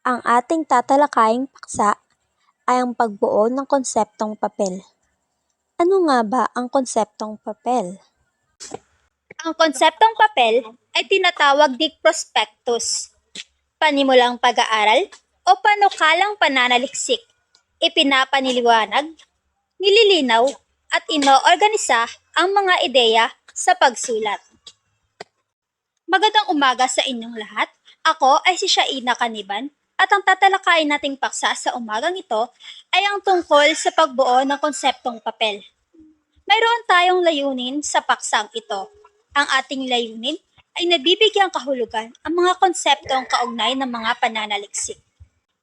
Ang ating tatalakaying paksa ay ang pagbuo ng konseptong papel. Ano nga ba ang konseptong papel? Ang konseptong papel ay tinatawag din prospektus, panimulang pag-aaral o panukalang pananaliksik. Ipinapaniliwanag, nililinaw at inoorganisa ang mga ideya sa pagsulat. Magandang umaga sa inyong lahat. Ako ay si Shaina Caniban at ang tatalakayin nating paksa sa umagang ito ay ang tungkol sa pagbuo ng konseptong papel. Mayroon tayong layunin sa paksang ito. Ang ating layunin ay nabibigyang kahulugan ang mga konseptong kaugnay ng mga pananaliksik.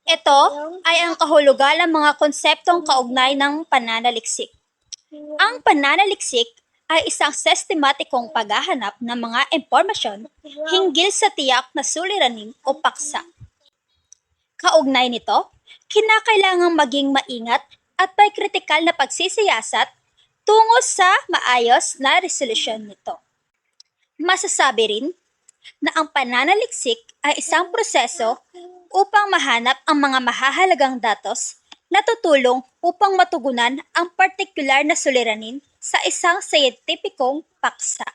Ito ay ang kahulugan ng mga konseptong kaugnay ng pananaliksik. Ang pananaliksik ay isang sistematikong paghahanap ng mga impormasyon hinggil sa tiyak na suliranin o paksa. Kaugnay nito, kinakailangang maging maingat at may kritikal na pagsisiyasat tungo sa maayos na resolusyon nito. Masasabi rin na ang pananaliksik ay isang proseso upang mahanap ang mga mahahalagang datos na tutulong upang matugunan ang partikular na suliranin sa isang siyentipikong paksa.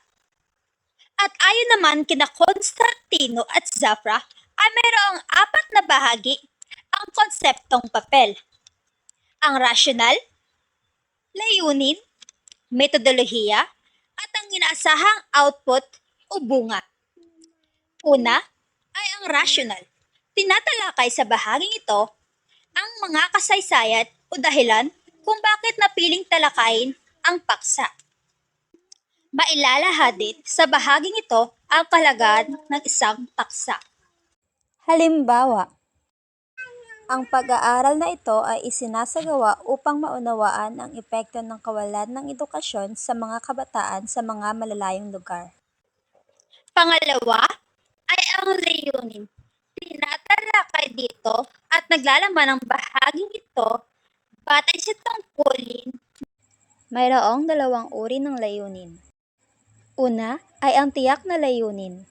At ayon naman kina Constantino at Zafra ay mayroong 4 na bahagi ang konseptong papel. Ang rasyonal, layunin, metodolohiya, at ang inaasahang output o bunga. Una ay ang rasyonal. Tinatalakay sa bahaging ito ang mga kasaysayan o dahilan kung bakit napiling talakayin ang paksa. Mailalahad din sa bahaging ito ang kalagayan ng isang paksa. Halimbawa, ang pag-aaral na ito ay isinasagawa upang maunawaan ang epekto ng kawalan ng edukasyon sa mga kabataan sa mga malalayong lugar. Pangalawa ay ang layunin. Tinatalakay dito at naglalaman ng bahaging ito batay sa tungkulin. Mayroong 2 uri ng layunin. Una ay ang tiyak na layunin.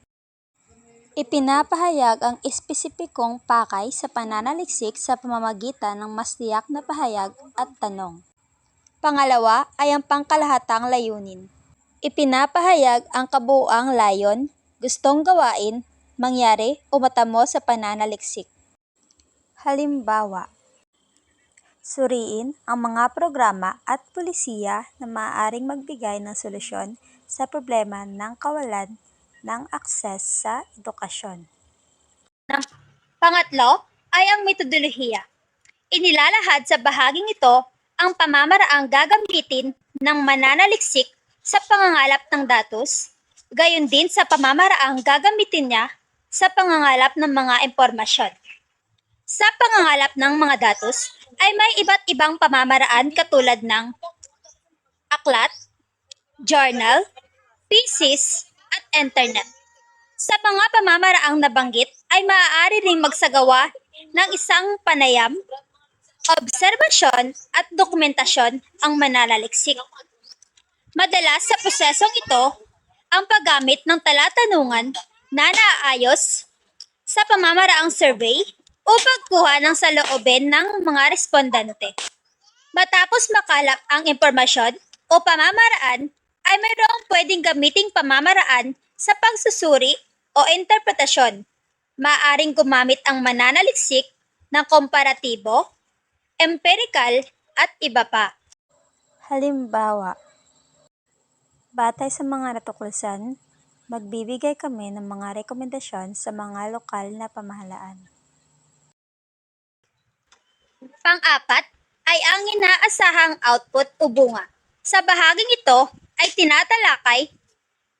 Ipinapahayag ang espesipikong pakay sa pananaliksik sa pamamagitan ng mas tiyak na pahayag at tanong. Pangalawa ay ang pangkalahatang layunin. Ipinapahayag ang kabuuang layon, gustong gawain, mangyari o matamo sa pananaliksik. Halimbawa, suriin ang mga programa at pulisiya na maaaring magbigay ng solusyon sa problema ng kawalan ng akses sa edukasyon. Pangatlo ay ang metodolohiya. Inilalahad sa bahaging ito ang pamamaraang gagamitin ng mananaliksik sa pangangalap ng datos, gayon din sa pamamaraang gagamitin niya sa pangangalap ng mga impormasyon. Sa pangangalap ng mga datos ay may iba't ibang pamamaraan katulad ng aklat, journal, thesis, at internet. Sa mga pamamaraang nabanggit ay maaari ring magsagawa ng isang panayam, obserbasyon at dokumentasyon ang mananaliksik. Madalas sa prosesong ito, ang paggamit ng talatanungan na naaayos sa pamamaraang survey o pagkuha ng saloobin ng mga respondente. Matapos makalap ang impormasyon o pamamaraan, ay mayroong pwedeng gamiting pamamaraan sa pagsusuri o interpretasyon. Maaaring gumamit ang mananaliksik ng komparatibo, empirikal at iba pa. Halimbawa, batay sa mga natuklasan, magbibigay kami ng mga rekomendasyon sa mga lokal na pamahalaan. Pang-apat ay ang inaasahang output o bunga. Sa bahaging ito ay tinatalakay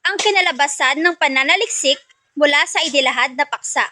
ang kinalabasan ng pananaliksik mula sa idilahad na paksa.